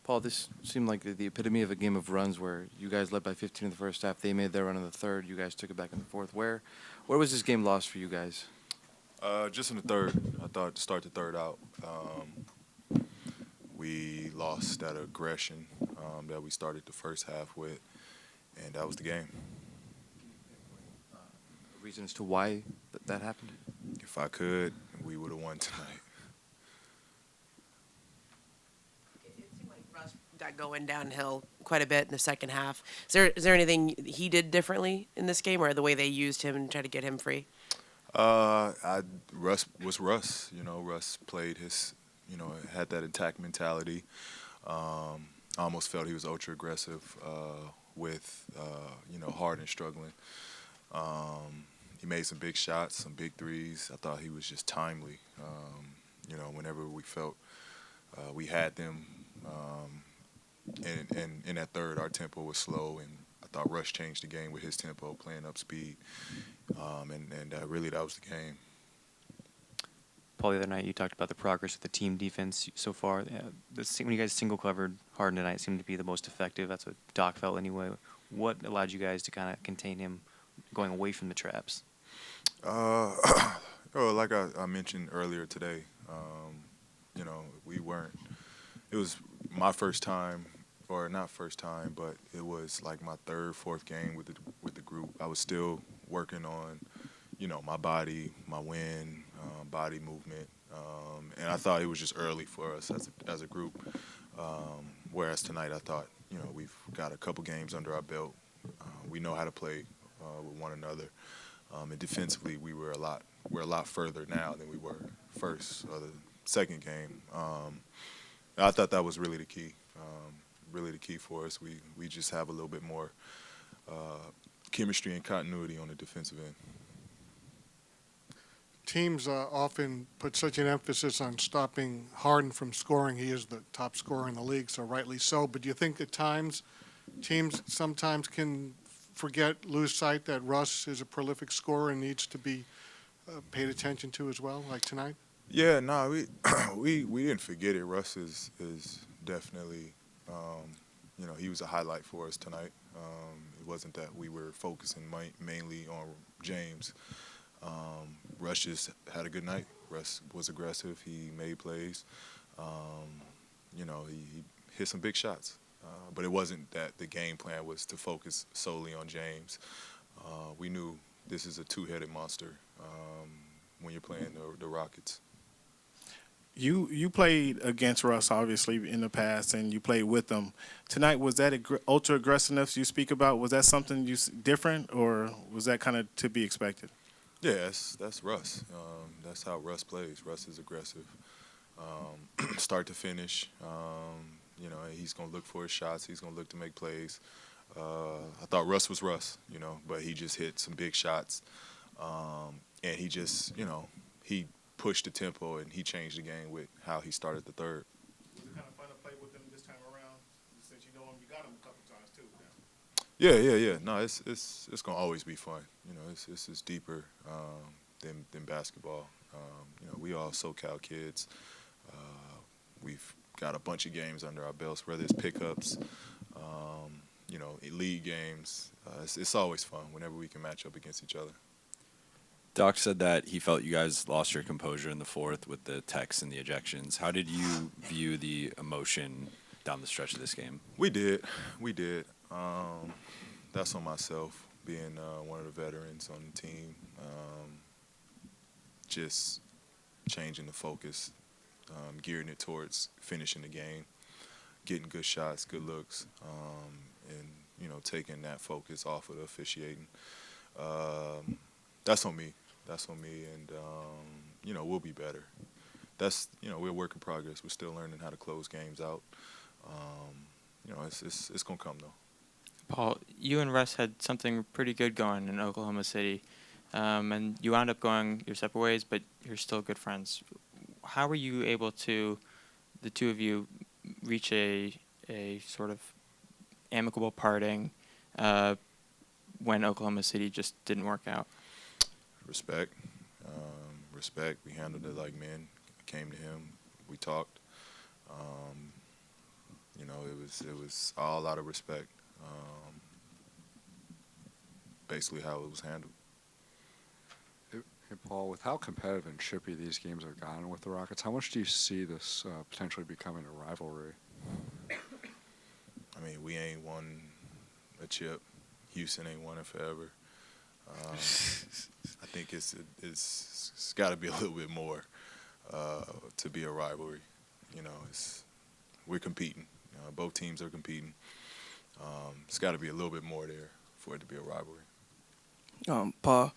Paul, this seemed like the epitome of a game of runs where you guys led by 15 in the first half. They made their run in the third. You guys took it back in the fourth. Where was this game lost for you guys? Just in the third. I thought to start the third out, we lost that aggression that we started the first half with, and that was the game. A reason as to why that happened? If I could, we would have won tonight. It seemed like Russ got going downhill quite a bit in the second half. Is there anything he did differently in this game, or the way they used him and tried to get him free? Russ was Russ. Russ played his, had that attack mentality. I almost felt he was ultra aggressive with, Harden struggling. He made some big shots, some big threes. I thought he was just timely. Whenever we felt we had them, and in that third, our tempo was slow, and I thought Rush changed the game with his tempo, playing up speed, and really that was the game. Paul, the other night you talked about the progress of the team defense so far. When you guys single-covered Harden tonight, seemed to be the most effective. That's what Doc felt anyway. What allowed you guys to kind of contain him going away from the traps? Like I mentioned earlier today, we weren't. It was my first time, or not first time, but it was like my third, fourth game with the group. I was still working on, my body, my wind, body movement, and I thought it was just early for us as a group. Whereas tonight, I thought, we've got a couple games under our belt. We know how to play with one another, and defensively, we're a lot further now than we were first or the second game. I thought that was really the key. Really the key for us. We just have a little bit more chemistry and continuity on the defensive end. Teams often put such an emphasis on stopping Harden from scoring. He is the top scorer in the league, so rightly so. But do you think at times teams sometimes can lose sight that Russ is a prolific scorer and needs to be paid attention to as well, like tonight? Yeah, no, we didn't forget it. Russ is definitely, he was a highlight for us tonight. It wasn't that we were focusing mainly on James. Russ just had a good night. Russ was aggressive. He made plays. He hit some big shots. But it wasn't that the game plan was to focus solely on James. We knew this is a two-headed monster when you're playing the Rockets. You played against Russ, obviously, in the past, and you played with him. Tonight, was that ultra aggressiveness you speak about? Was that something different, or was that kind of to be expected? Yeah, that's Russ. That's how Russ plays. Russ is aggressive, start to finish. He's going to look for his shots. He's going to look to make plays. I thought Russ was Russ, but he just hit some big shots. And he just, he pushed the tempo and he changed the game with how he started the third. Was it kind of fun to play with him this time around? Since you know him, you got him a couple times too now. Yeah. No, it's going to always be fun. It's deeper than basketball. We all SoCal kids. We've got a bunch of games under our belts, whether it's pickups, league games. It's always fun whenever we can match up against each other. Doc said that he felt you guys lost your composure in the fourth with the techs and the ejections. How did you view the emotion down the stretch of this game? We did. That's on myself, being one of the veterans on the team. Just changing the focus, gearing it towards finishing the game, getting good shots, good looks, and taking that focus off of the officiating. That's on me. And we'll be better. That's we're a work in progress. We're still learning how to close games out. It's gonna come though. Paul, you and Russ had something pretty good going in Oklahoma City, and you wound up going your separate ways, but you're still good friends. How were you able to, the two of you, reach a sort of amicable parting when Oklahoma City just didn't work out? Respect. We handled it like men. I came to him. We talked. was all out of respect. Basically how it was handled. Hey, Paul, with how competitive and chippy these games have gotten with the Rockets, how much do you see this potentially becoming a rivalry? I mean, we ain't won a chip. Houston ain't won it forever. I think it's got to be a little bit more to be a rivalry. You know, we're competing. Both teams are competing. It's got to be a little bit more there for it to be a rivalry. Paul,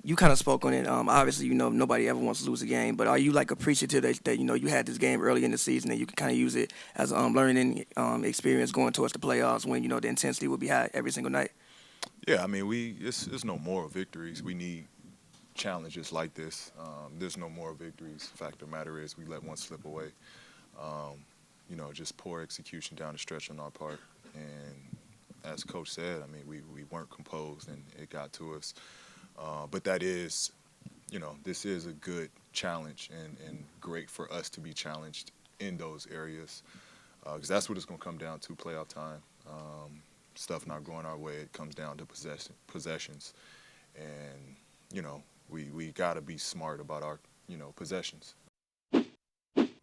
you kind of spoke on it. Obviously, you know, nobody ever wants to lose a game, but are you like appreciative that you know you had this game early in the season and you can kind of use it as a learning experience going towards the playoffs when you know the intensity will be high every single night? Yeah, I mean, it's no moral victories. We need challenges like this. There's no moral victories. The fact of the matter is we let one slip away. You know, just poor execution down the stretch on our part. And as Coach said, I mean, we weren't composed and it got to us. But that is, you know, this is a good challenge and great for us to be challenged in those areas because that's what it's going to come down to playoff time. Stuff not going our way, it comes down to possessions. And, you know, we got to be smart about our, you know, possessions.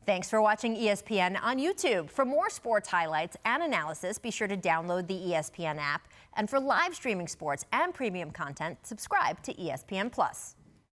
Thanks for watching ESPN on YouTube. For more sports highlights and analysis, be sure to download the ESPN app. And for live streaming sports and premium content, subscribe to ESPN+.